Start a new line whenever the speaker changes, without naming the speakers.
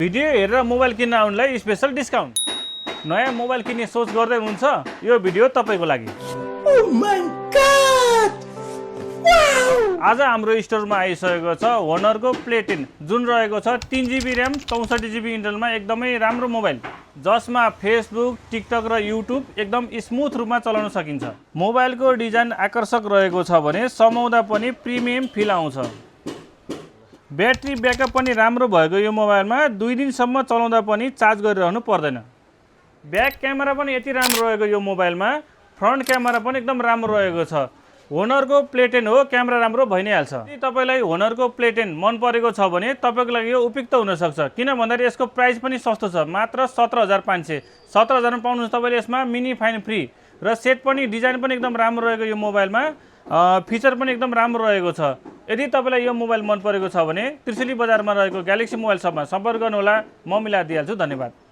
Video हेरेर mobile किन्न आउनेलाई special discount. नयाँ मोबाइल किन्ने सोच गर्दै हुनुहुन्छ यो भिडियो तपाईँको लागि। आज हाम्रो स्टोरमा आइसकेको छ होनरको प्ले 10 जुन रहेको छ 3GB र्याम 64GB इन्टरनलमा एकदमै राम्रो मोबाइल, जसमा फेसबुक, टिकटक र युट्युब एकदम स्मुथ रूपमा चलाउन सकिन्छ। मोबाइलको डिजाइन आकर्षक रहेको छ भने समाउँदा पनि प्रिमियम फिल आउँछ। ब्याट्री ब्याकअप पनि राम्रो भएको यो मोबाइलमा 2 दिनसम्म चलाउँदा पनि चार्ज गरिरहनु पर्दैन। ब्याक क्यामेरा पनि यति राम्रो रहेको यो मोबाइलमा, फ्रन्ट क्यामेरा पनि एकदम राम्रो रहेको छ। होनरको प्ले 10 हो, क्यामेरा राम्रो भइ नै हाल्छ। यदि तपाईलाई होनरको प्ले 10 मन परेको छ भने तपाईको लागि यो उपयुक्त हुन सक्छ, किन भन्दाखेरि यसको प्राइस पनि सस्तो छ, मात्र 17,500। 17,000 मा पाउनुहुन्छ तपाईले यसमा मिनी फाइन फ्री र सेट पनि डिजाइन पनि एकदम राम्रो रहेको यो मोबाइलमा, फिचर पनि एकदम राम्रो रहेको छ। यदि तपाईलाई यो मोबाइल मन परेको छ भने त्रिशुली बजारमा रहेको ग्यालेक्सी मोबाइल शपमा सम्पर्क गर्नुहोला, म मिलाइदिइहाल्छु। धन्यवाद।